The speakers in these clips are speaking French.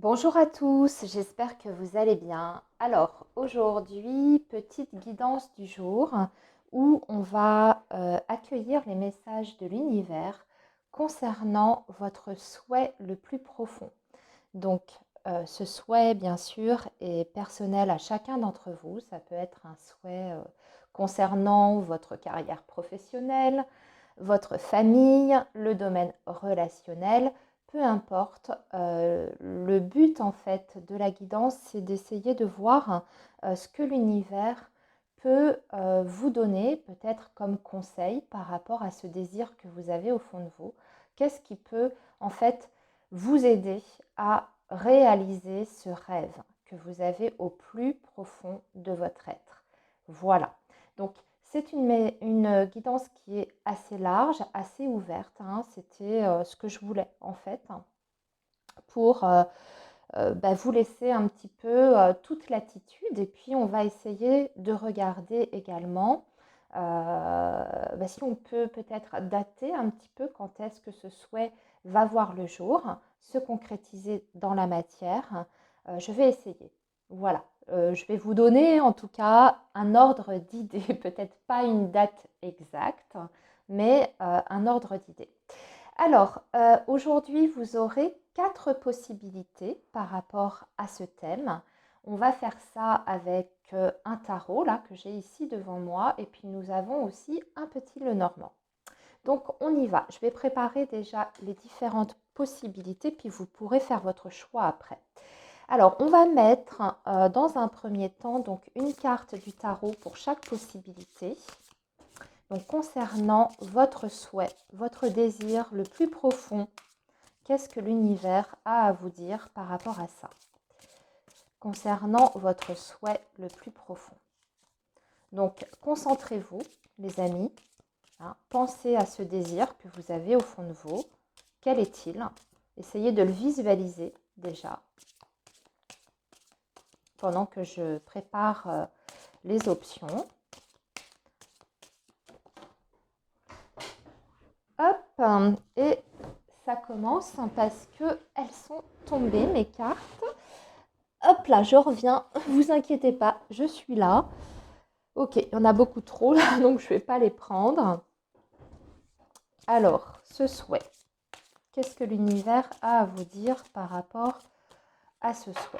Bonjour à tous, j'espère que vous allez bien. Alors aujourd'hui, petite guidance du jour où on va accueillir les messages de l'univers concernant votre souhait le plus profond. Donc ce souhait, bien sûr, est personnel à chacun d'entre vous. Ça peut être un souhait concernant votre carrière professionnelle, votre famille, le domaine relationnel, peu importe. Le but en fait de la guidance, c'est d'essayer de voir ce que l'univers peut vous donner, peut-être comme conseil par rapport à ce désir que vous avez au fond de vous. Qu'est-ce qui peut en fait vous aider à réaliser ce rêve que vous avez au plus profond de votre être. Voilà. Donc, c'est une guidance qui est assez large, assez ouverte, hein. C'était ce que je voulais en fait, hein, pour vous laisser un petit peu toute latitude. Et puis, on va essayer de regarder également si on peut peut-être dater un petit peu quand est-ce que ce souhait va voir le jour, se concrétiser dans la matière. Je vais essayer. Voilà. Je vais vous donner en tout cas un ordre d'idées, peut-être pas une date exacte, mais un ordre d'idées. Alors, aujourd'hui, vous aurez 4 possibilités par rapport à ce thème. On va faire ça avec un tarot là que j'ai ici devant moi et puis nous avons aussi un petit Lenormand. Donc on y va. Je vais préparer déjà les différentes possibilités puis vous pourrez faire votre choix après. Alors, on va mettre dans un premier temps donc une carte du tarot pour chaque possibilité. Donc, concernant votre souhait, votre désir le plus profond, qu'est-ce que l'univers a à vous dire par rapport à ça? Concernant votre souhait le plus profond. Donc, concentrez-vous, les amis. Hein, pensez à ce désir que vous avez au fond de vous. Quel est-il? Essayez de le visualiser déjà pendant que je prépare les options. Hop, et ça commence parce que elles sont tombées, mes cartes. Hop là, je reviens, vous inquiétez pas, je suis là. Ok, il y en a beaucoup trop là, donc je ne vais pas les prendre. Alors, ce souhait, qu'est-ce que l'univers a à vous dire par rapport à ce souhait?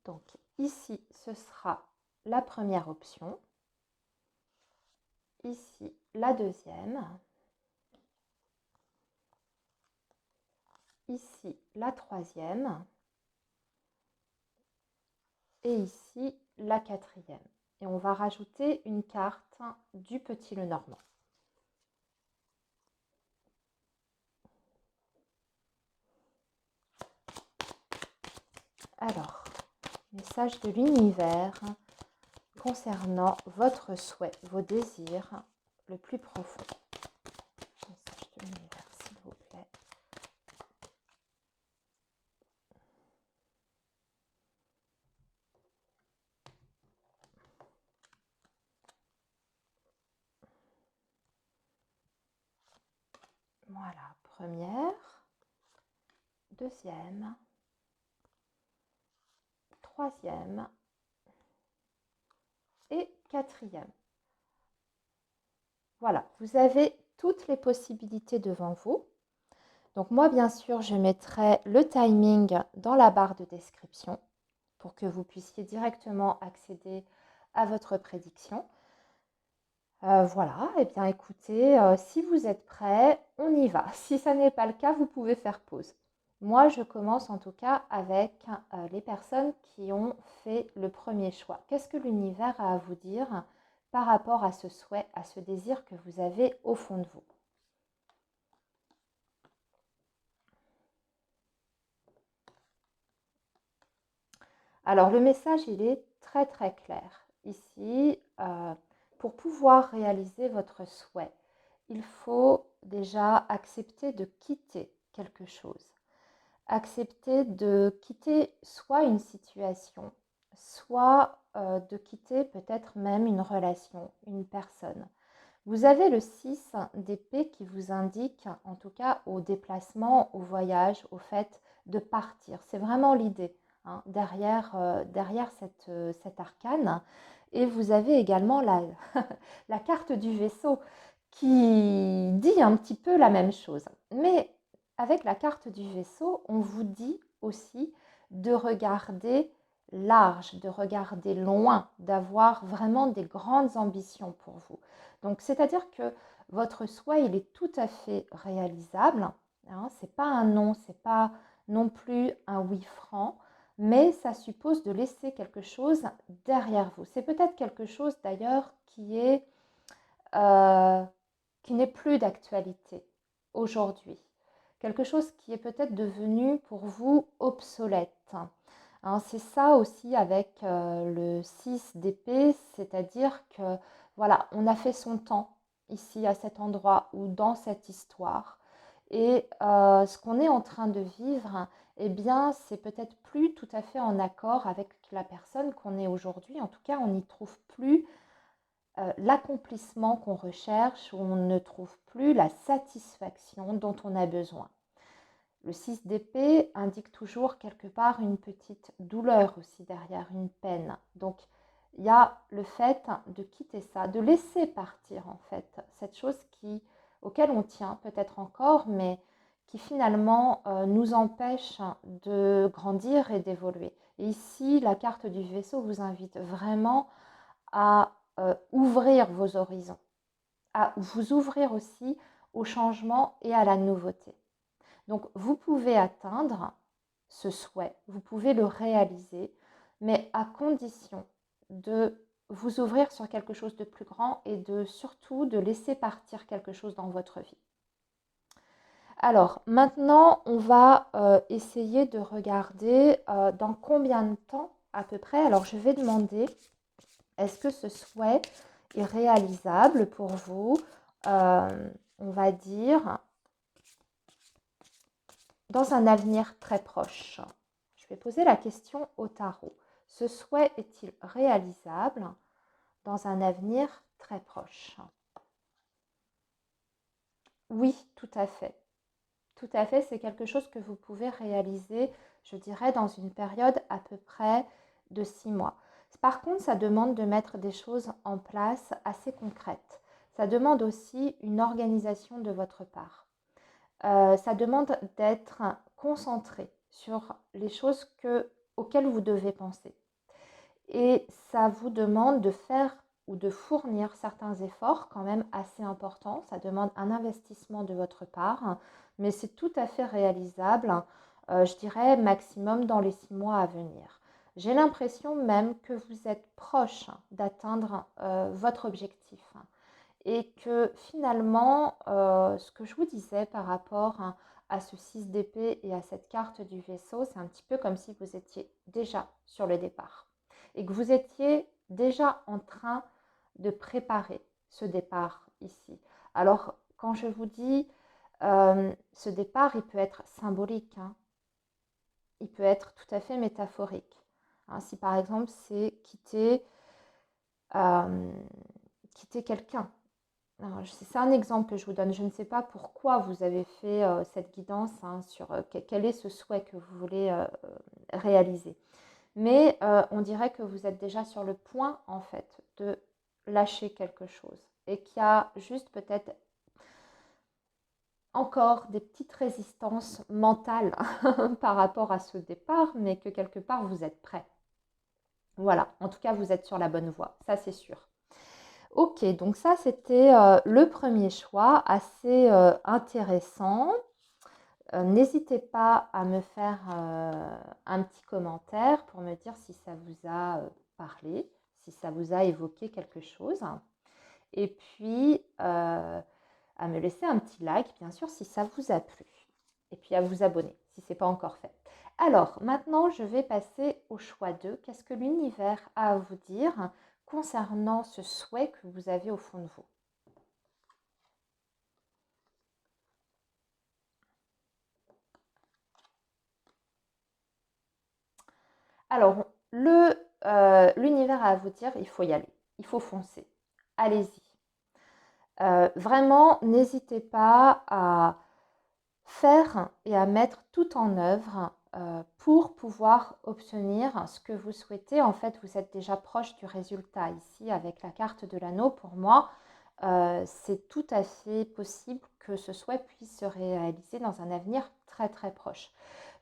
Donc ici, ce sera la première option. Ici, la deuxième. Ici, la troisième. Et ici, la quatrième. Et on va rajouter une carte du petit Lenormand. Alors, message de l'univers concernant votre souhait, vos désirs le plus profond. Message de l'univers, s'il vous plaît. Voilà, première, deuxième, troisième et quatrième. Voilà, vous avez toutes les possibilités devant vous. Donc moi, bien sûr, je mettrai le timing dans la barre de description pour que vous puissiez directement accéder à votre prédiction. Voilà, et bien écoutez, si vous êtes prêts, on y va. Si ça n'est pas le cas, vous pouvez faire pause. Moi, je commence en tout cas avec les personnes qui ont fait le premier choix. Qu'est-ce que l'univers a à vous dire par rapport à ce souhait, à ce désir que vous avez au fond de vous? Alors, le message, il est très très clair. Ici, pour pouvoir réaliser votre souhait, il faut déjà accepter de quitter quelque chose. accepter de quitter soit une situation, soit de quitter peut-être même une relation, une personne. Vous avez le 6 d'épée qui vous indique, en tout cas au déplacement, au voyage, au fait de partir. C'est vraiment l'idée hein, derrière cet arcane. Et vous avez également la carte du vaisseau qui dit un petit peu la même chose. Mais avec la carte du vaisseau, on vous dit aussi de regarder large, de regarder loin, d'avoir vraiment des grandes ambitions pour vous. Donc, c'est-à-dire que votre souhait, il est tout à fait réalisable. Hein, c'est pas un non, c'est pas non plus un oui franc, mais ça suppose de laisser quelque chose derrière vous. C'est peut-être quelque chose d'ailleurs euh, qui n'est plus d'actualité aujourd'hui. Quelque chose qui est peut-être devenu pour vous obsolète. Hein, c'est ça aussi avec le 6 d'épée, c'est-à-dire que voilà, on a fait son temps ici à cet endroit ou dans cette histoire. Et ce qu'on est en train de vivre, eh bien, c'est peut-être plus tout à fait en accord avec la personne qu'on est aujourd'hui. En tout cas, on n'y trouve plus l'accomplissement qu'on recherche, où on ne trouve plus la satisfaction dont on a besoin. Le 6 d'épée indique toujours quelque part une petite douleur aussi derrière, une peine. Donc, il y a le fait de quitter ça, de laisser partir en fait cette chose auquel on tient peut-être encore, mais qui finalement nous empêche de grandir et d'évoluer. Et ici, la carte du vaisseau vous invite vraiment à ouvrir vos horizons, à vous ouvrir aussi au changement et à la nouveauté. Donc, vous pouvez atteindre ce souhait, vous pouvez le réaliser, mais à condition de vous ouvrir sur quelque chose de plus grand et surtout de laisser partir quelque chose dans votre vie. Alors, maintenant, on va essayer de regarder dans combien de temps à peu près. Alors, je vais demander, est-ce que ce souhait est réalisable pour vous on va dire dans un avenir très proche. Je vais poser la question au tarot. Ce souhait est-il réalisable dans un avenir très proche? Oui, tout à fait. Tout à fait, c'est quelque chose que vous pouvez réaliser, je dirais, dans une période à peu près de 6 mois. Par contre, ça demande de mettre des choses en place assez concrètes. Ça demande aussi une organisation de votre part. Ça demande d'être concentré sur les choses auxquelles vous devez penser. Et ça vous demande de faire ou de fournir certains efforts quand même assez importants. Ça demande un investissement de votre part, mais c'est tout à fait réalisable, je dirais maximum dans les 6 mois à venir. J'ai l'impression même que vous êtes proche d'atteindre votre objectif et que finalement, ce que je vous disais par rapport à ce 6 d'épée et à cette carte du vaisseau, c'est un petit peu comme si vous étiez déjà sur le départ et que vous étiez déjà en train de préparer ce départ ici. Alors, quand je vous dis ce départ, il peut être symbolique, hein. Il peut être tout à fait métaphorique. Hein, si par exemple, c'est quitter quelqu'un. C'est un exemple que je vous donne. Je ne sais pas pourquoi vous avez fait cette guidance hein, sur quel est ce souhait que vous voulez réaliser. Mais on dirait que vous êtes déjà sur le point, en fait, de lâcher quelque chose. Et qu'il y a juste peut-être encore des petites résistances mentales par rapport à ce départ, mais que quelque part, vous êtes prêt. Voilà, en tout cas, vous êtes sur la bonne voie, ça c'est sûr. Ok, donc ça c'était le premier choix, assez intéressant. N'hésitez pas à me faire un petit commentaire pour me dire si ça vous a parlé, si ça vous a évoqué quelque chose. Et puis à me laisser un petit like, bien sûr, si ça vous a plu. Et puis à vous abonner si ce n'est pas encore fait. Alors maintenant, je vais passer au choix 2. Qu'est-ce que l'univers a à vous dire concernant ce souhait que vous avez au fond de vous? Alors, l'univers a à vous dire, il faut y aller, il faut foncer. Allez-y. Vraiment, n'hésitez pas à faire et à mettre tout en œuvre pour pouvoir obtenir ce que vous souhaitez. En fait, vous êtes déjà proche du résultat ici avec la carte de l'anneau. Pour moi, c'est tout à fait possible que ce souhait puisse se réaliser dans un avenir très très proche.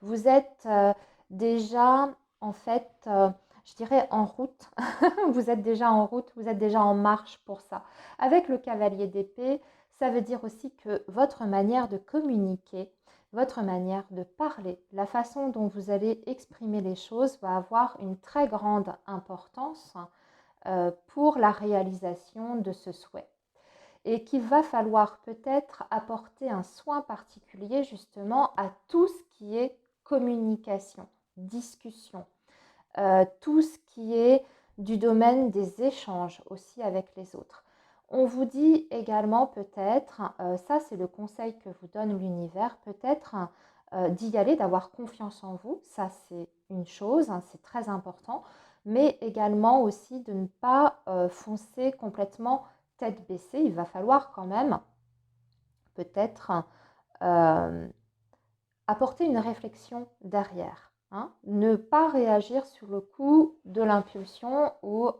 Vous êtes déjà en fait, je dirais en route. Vous êtes déjà en route, vous êtes déjà en marche pour ça. Avec le cavalier d'épée, ça veut dire aussi que votre manière de communiquer, votre manière de parler, la façon dont vous allez exprimer les choses va avoir une très grande importance pour la réalisation de ce souhait. Et qu'il va falloir peut-être apporter un soin particulier justement à tout ce qui est communication, discussion, tout ce qui est du domaine des échanges aussi avec les autres. On vous dit également peut-être, ça c'est le conseil que vous donne l'univers, peut-être d'y aller, d'avoir confiance en vous, ça c'est une chose, hein, c'est très important, mais également aussi de ne pas foncer complètement tête baissée. Il va falloir quand même peut-être apporter une réflexion derrière. Hein. Ne pas réagir sur le coup de l'impulsion ou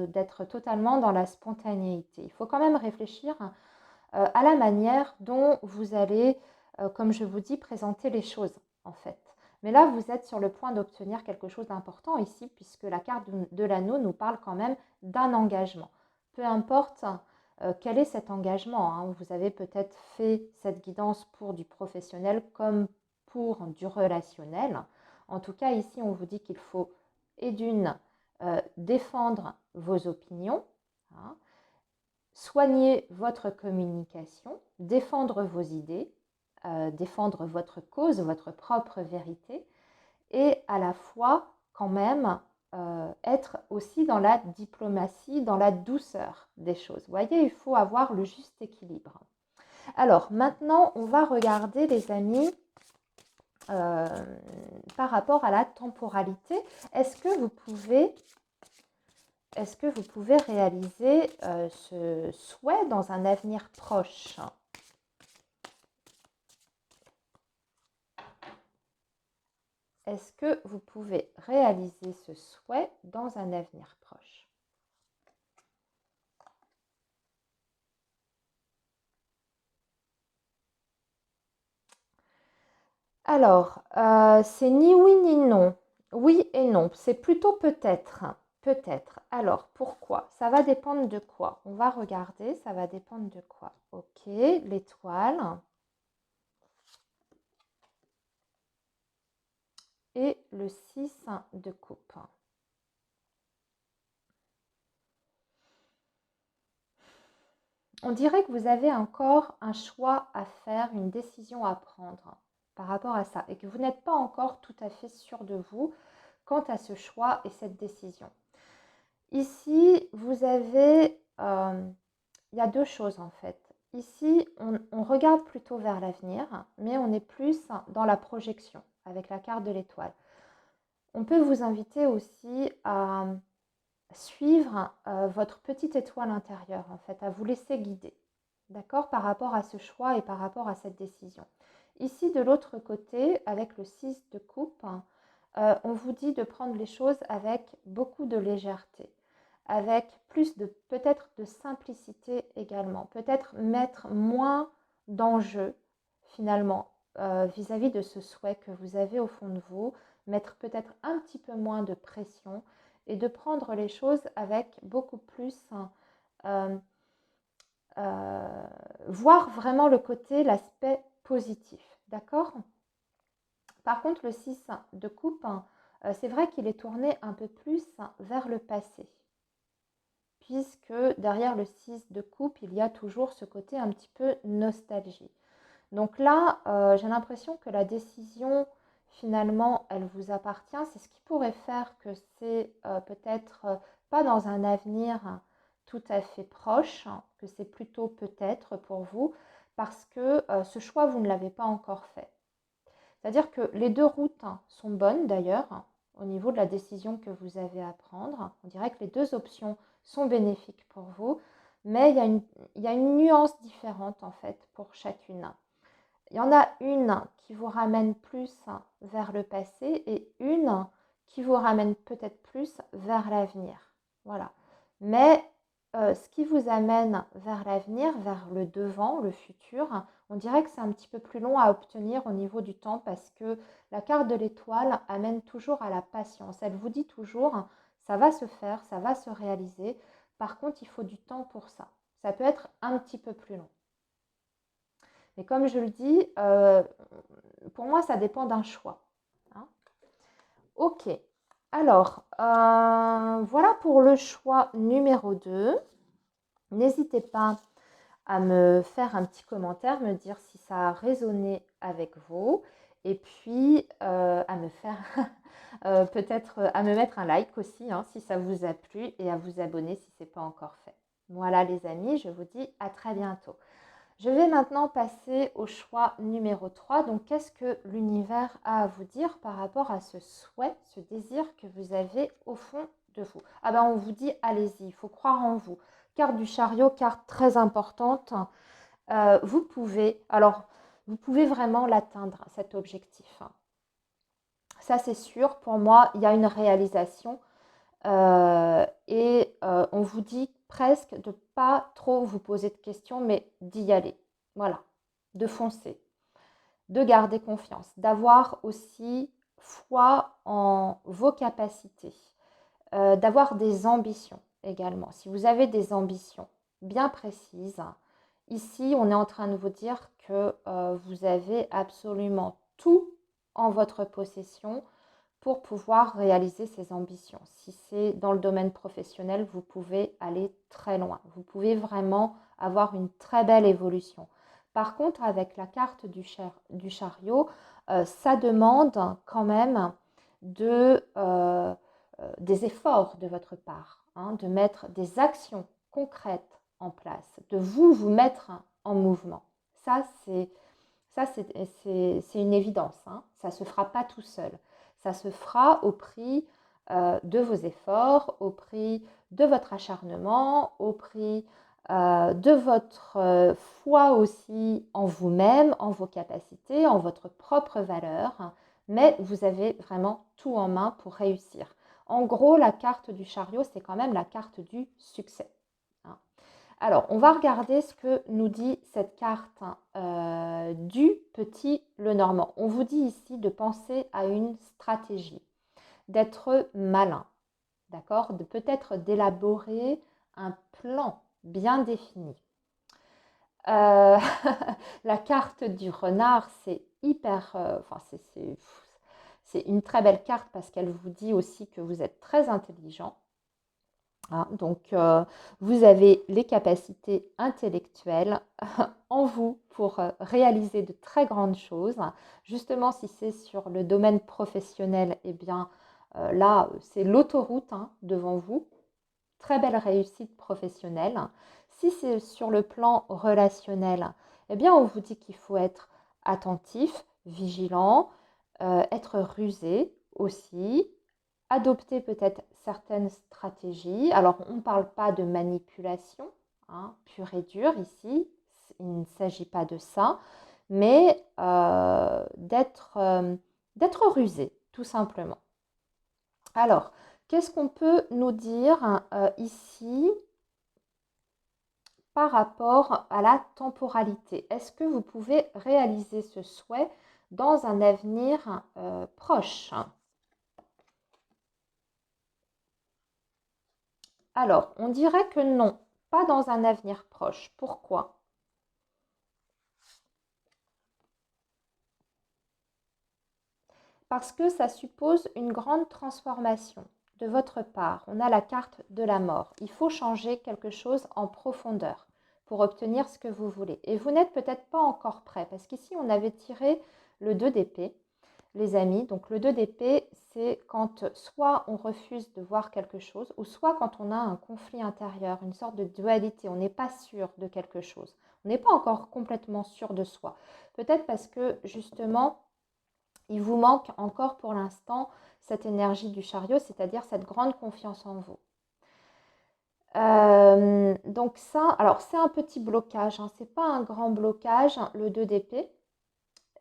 d'être totalement dans la spontanéité. Il faut quand même réfléchir à la manière dont vous allez, comme je vous dis, présenter les choses en fait. Mais là, vous êtes sur le point d'obtenir quelque chose d'important ici, puisque la carte de l'anneau nous parle quand même d'un engagement. Peu importe quel est cet engagement. Hein. Vous avez peut-être fait cette guidance pour du professionnel comme pour du relationnel. En tout cas, ici, on vous dit qu'il faut, et d'une, défendre vos opinions, hein, soigner votre communication, défendre vos idées, défendre votre cause, votre propre vérité, et à la fois quand même être aussi dans la diplomatie, dans la douceur des choses. Vous voyez, il faut avoir le juste équilibre. Alors maintenant, on va regarder les amis par rapport à la temporalité. Est-ce que vous pouvez réaliser ce souhait dans un avenir proche? Est-ce que vous pouvez réaliser ce souhait dans un avenir proche? Alors, c'est ni oui ni non. Oui et non. C'est plutôt peut-être. Peut-être. Alors, pourquoi? Ça va dépendre de quoi? On va regarder, ça va dépendre de quoi? Ok, l'étoile. Et le 6 de coupe. On dirait que vous avez encore un choix à faire, une décision à prendre par rapport à ça et que vous n'êtes pas encore tout à fait sûr de vous quant à ce choix et cette décision. Ici, vous avez, il y a deux choses en fait. Ici, on regarde plutôt vers l'avenir, mais on est plus dans la projection avec la carte de l'étoile. On peut vous inviter aussi à suivre votre petite étoile intérieure, en fait, à vous laisser guider, d'accord, par rapport à ce choix et par rapport à cette décision. Ici, de l'autre côté, avec le 6 de coupe, on vous dit de prendre les choses avec beaucoup de légèreté, avec plus de peut-être de simplicité également, peut-être mettre moins d'enjeux finalement vis-à-vis de ce souhait que vous avez au fond de vous, mettre peut-être un petit peu moins de pression et de prendre les choses avec beaucoup plus, voir vraiment le côté, l'aspect positif, d'accord? Par contre, le 6 de coupe, c'est vrai qu'il est tourné un peu plus vers le passé, puisque derrière le 6 de coupe, il y a toujours ce côté un petit peu nostalgie. Donc là, j'ai l'impression que la décision, finalement, elle vous appartient. C'est ce qui pourrait faire que c'est peut-être pas dans un avenir tout à fait proche, que c'est plutôt peut-être pour vous, parce que ce choix, vous ne l'avez pas encore fait. C'est-à-dire que les deux routes sont bonnes d'ailleurs, au niveau de la décision que vous avez à prendre. On dirait que les deux options sont bénéfiques pour vous, mais il y a une nuance différente en fait pour chacune. Il y en a une qui vous ramène plus vers le passé et une qui vous ramène peut-être plus vers l'avenir. Voilà. Mais ce qui vous amène vers l'avenir, vers le devant, le futur, on dirait que c'est un petit peu plus long à obtenir au niveau du temps parce que la carte de l'étoile amène toujours à la patience. Elle vous dit toujours, ça va se faire, ça va se réaliser. Par contre, il faut du temps pour ça. Ça peut être un petit peu plus long. Mais comme je le dis, pour moi, ça dépend d'un choix. Hein. Ok. Alors, voilà pour le choix numéro 2. N'hésitez pas à me faire un petit commentaire, me dire si ça a résonné avec vous. Et puis, à me faire peut-être à me mettre un like aussi, hein, si ça vous a plu, et à vous abonner si ce n'est pas encore fait. Voilà les amis, je vous dis à très bientôt. Je vais maintenant passer au choix numéro 3. Donc, qu'est-ce que l'univers a à vous dire par rapport à ce souhait, ce désir que vous avez au fond de vous? Ah ben, on vous dit, allez-y, il faut croire en vous. Carte du chariot, carte très importante. Vous pouvez vraiment l'atteindre, cet objectif. Ça, c'est sûr. Pour moi, il y a une réalisation. On vous dit presque de pas trop vous poser de questions, mais d'y aller. Voilà, de foncer, de garder confiance, d'avoir aussi foi en vos capacités, d'avoir des ambitions également. Si vous avez des ambitions bien précises, ici, on est en train de vous dire que vous avez absolument tout en votre possession pour pouvoir réaliser ces ambitions. Si c'est dans le domaine professionnel, vous pouvez aller très loin. Vous pouvez vraiment avoir une très belle évolution. Par contre, avec la carte du chariot, ça demande quand même des efforts de votre part, hein, de mettre des actions concrètes en place, de vous mettre en mouvement. Ça, c'est une évidence. Hein. Ça ne se fera pas tout seul. Ça se fera au prix de vos efforts, au prix de votre acharnement, au prix de votre foi aussi en vous-même, en vos capacités, en votre propre valeur. Mais vous avez vraiment tout en main pour réussir. En gros, la carte du chariot, c'est quand même la carte du succès. Hein. Alors, on va regarder ce que nous dit cette carte du petit Lenormand. On vous dit ici de penser à une stratégie, d'être malin, d'accord, de peut-être d'élaborer un plan bien défini. La carte du renard, c'est hyper, c'est une très belle carte parce qu'elle vous dit aussi que vous êtes très intelligent. Hein, donc, vous avez les capacités intellectuelles en vous pour réaliser de très grandes choses. Justement, si c'est sur le domaine professionnel, eh bien là, c'est l'autoroute hein, devant vous. Très belle réussite professionnelle. Si c'est sur le plan relationnel, eh bien on vous dit qu'il faut être attentif, vigilant, être rusé aussi, adopter peut-être certaines stratégies. Alors, on ne parle pas de manipulation hein, pure et dure ici, il ne s'agit pas de ça, mais d'être rusé, tout simplement. Alors, qu'est-ce qu'on peut nous dire ici par rapport à la temporalité? Est-ce que vous pouvez réaliser ce souhait dans un avenir proche? Alors, on dirait que non, pas dans un avenir proche. Pourquoi? Parce que ça suppose une grande transformation de votre part. On a la carte de la mort. Il faut changer quelque chose en profondeur pour obtenir ce que vous voulez. Et vous n'êtes peut-être pas encore prêt, parce qu'ici, on avait tiré le 2 d'épée, les amis. Donc, le 2 d'épée, c'est quand soit on refuse de voir quelque chose, ou soit quand on a un conflit intérieur, une sorte de dualité. On n'est pas sûr de quelque chose. On n'est pas encore complètement sûr de soi. Peut-être parce que, justement, Il vous manque encore pour l'instant cette énergie du chariot, c'est-à-dire cette grande confiance en vous. Donc ça, alors c'est un petit blocage, hein, c'est pas un grand blocage, hein, le 2 d'épée,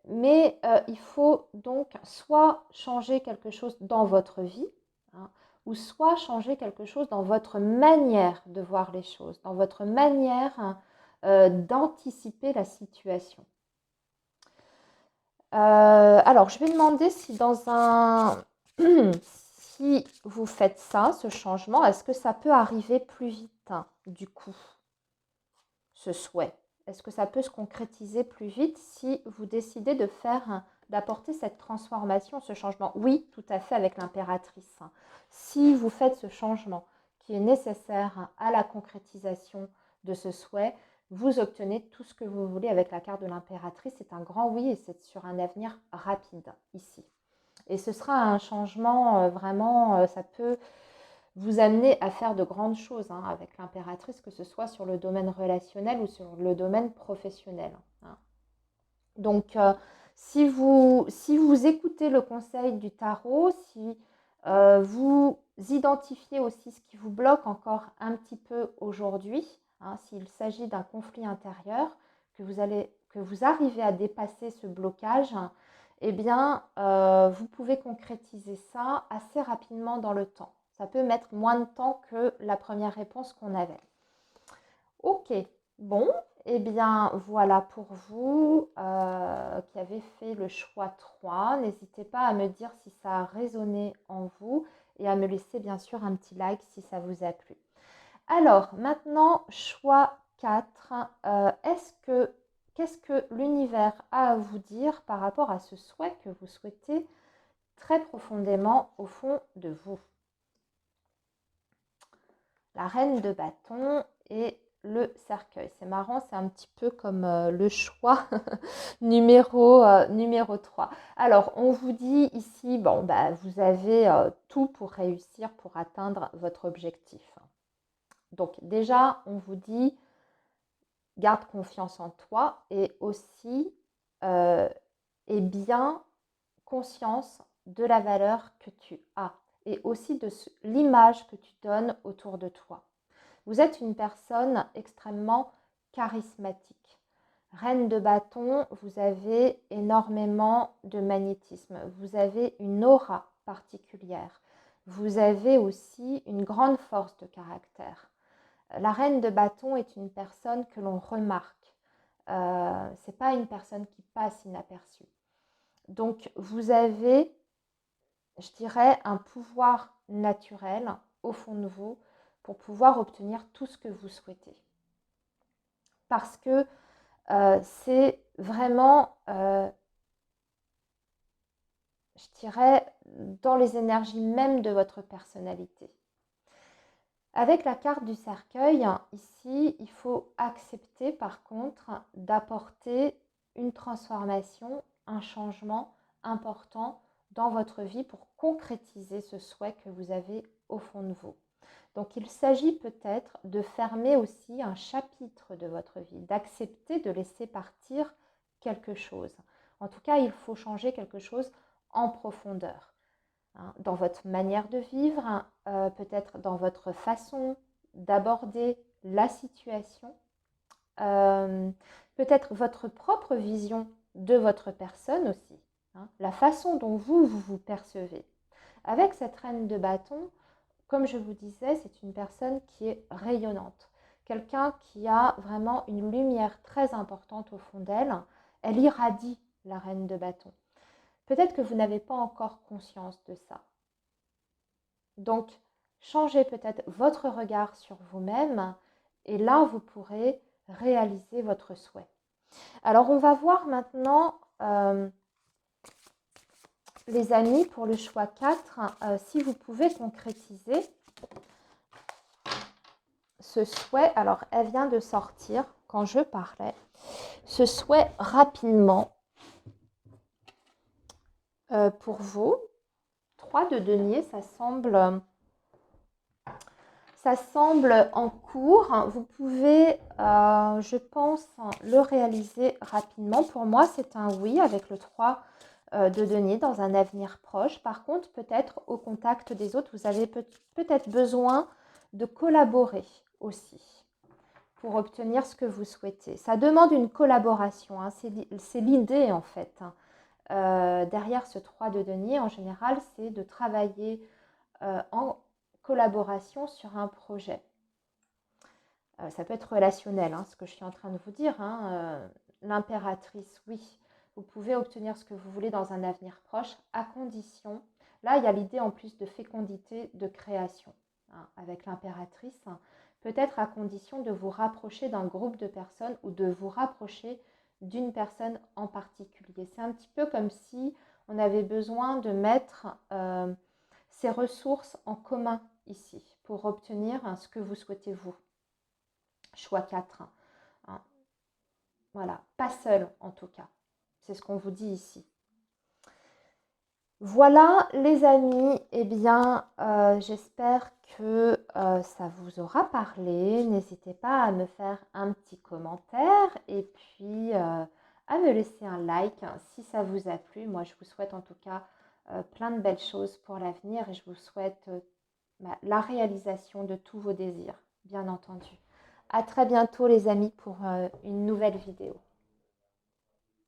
mais il faut donc soit changer quelque chose dans votre vie, hein, ou soit changer quelque chose dans votre manière de voir les choses, dans votre manière d'anticiper la situation. Alors, je vais demander si dans un... si vous faites ça, ce changement, est-ce que ça peut arriver plus vite, hein, du coup, ce souhait? Est-ce que ça peut se concrétiser plus vite si vous décidez de faire, d'apporter cette transformation, ce changement? Oui, tout à fait, avec l'impératrice. Si vous faites ce changement qui est nécessaire à la concrétisation de ce souhait, vous obtenez tout ce que vous voulez avec la carte de l'impératrice. C'est un grand oui et c'est sur un avenir rapide ici. Et ce sera un changement vraiment, ça peut vous amener à faire de grandes choses, hein, avec l'impératrice, que ce soit sur le domaine relationnel ou sur le domaine professionnel, hein. Donc, si vous écoutez le conseil du tarot, si vous identifiez aussi ce qui vous bloque encore un petit peu aujourd'hui, hein, s'il s'agit d'un conflit intérieur, que vous arrivez à dépasser ce blocage, eh bien, vous pouvez concrétiser ça assez rapidement dans le temps. Ça peut mettre moins de temps que la première réponse qu'on avait. Ok, bon, eh bien voilà pour vous qui avez fait le choix 3. N'hésitez pas à me dire si ça a résonné en vous et à me laisser bien sûr un petit like si ça vous a plu. Alors maintenant, choix 4. Qu'est-ce que l'univers a à vous dire par rapport à ce souhait que vous souhaitez très profondément au fond de vous? La reine de bâton et le cercueil. C'est marrant, c'est un petit peu comme le choix numéro 3. Alors, on vous dit ici, bon, bah, vous avez tout pour réussir, pour atteindre votre objectif. Donc déjà, on vous dit, garde confiance en toi et aussi, et bien conscience de la valeur que tu as et aussi de l'image que tu donnes autour de toi. Vous êtes une personne extrêmement charismatique. Reine de bâton, vous avez énormément de magnétisme. Vous avez une aura particulière. Vous avez aussi une grande force de caractère. La reine de bâton est une personne que l'on remarque. Ce n'est pas une personne qui passe inaperçue. Donc, vous avez, je dirais, un pouvoir naturel au fond de vous pour pouvoir obtenir tout ce que vous souhaitez. Parce que c'est vraiment, je dirais, dans les énergies même de votre personnalité. Avec la carte du cercueil, ici, il faut accepter par contre d'apporter une transformation, un changement important dans votre vie pour concrétiser ce souhait que vous avez au fond de vous. Donc il s'agit peut-être de fermer aussi un chapitre de votre vie, d'accepter de laisser partir quelque chose. En tout cas, il faut changer quelque chose en profondeur, hein, dans votre manière de vivre, peut-être dans votre façon d'aborder la situation, peut-être votre propre vision de votre personne aussi, hein, la façon dont vous vous percevez. Avec cette reine de bâton, comme je vous disais, c'est une personne qui est rayonnante, quelqu'un qui a vraiment une lumière très importante au fond d'elle. Elle irradie la reine de bâton. Peut-être que vous n'avez pas encore conscience de ça. Donc, changez peut-être votre regard sur vous-même et là, vous pourrez réaliser votre souhait. Alors, on va voir maintenant, les amis, pour le choix 4, si vous pouvez concrétiser ce souhait. Alors, elle vient de sortir quand je parlais. Ce souhait rapidement pour vous. 3 de denier, ça semble en cours. Vous pouvez, je pense, le réaliser rapidement. Pour moi, c'est un oui avec le 3 de deniers dans un avenir proche. Par contre, peut-être au contact des autres, vous avez peut-être besoin de collaborer aussi pour obtenir ce que vous souhaitez. Ça demande une collaboration, hein, c'est l'idée en fait. Derrière ce 3 de denier, en général, c'est de travailler en collaboration sur un projet. Ça peut être relationnel, hein, ce que je suis en train de vous dire. Hein. L'impératrice, oui, vous pouvez obtenir ce que vous voulez dans un avenir proche, à condition, là il y a l'idée en plus de fécondité, de création, hein, avec l'impératrice, hein, peut-être à condition de vous rapprocher d'un groupe de personnes ou de vous rapprocher d'une personne en particulier. C'est un petit peu comme si on avait besoin de mettre ces ressources en commun ici pour obtenir ce que vous souhaitez vous. Choix 4. Hein. Voilà, pas seul en tout cas. C'est ce qu'on vous dit ici. Voilà les amis, eh bien j'espère que ça vous aura parlé. N'hésitez pas à me faire un petit commentaire et puis à me laisser un like si ça vous a plu. Moi je vous souhaite en tout cas plein de belles choses pour l'avenir et je vous souhaite la réalisation de tous vos désirs, bien entendu. À très bientôt les amis pour une nouvelle vidéo.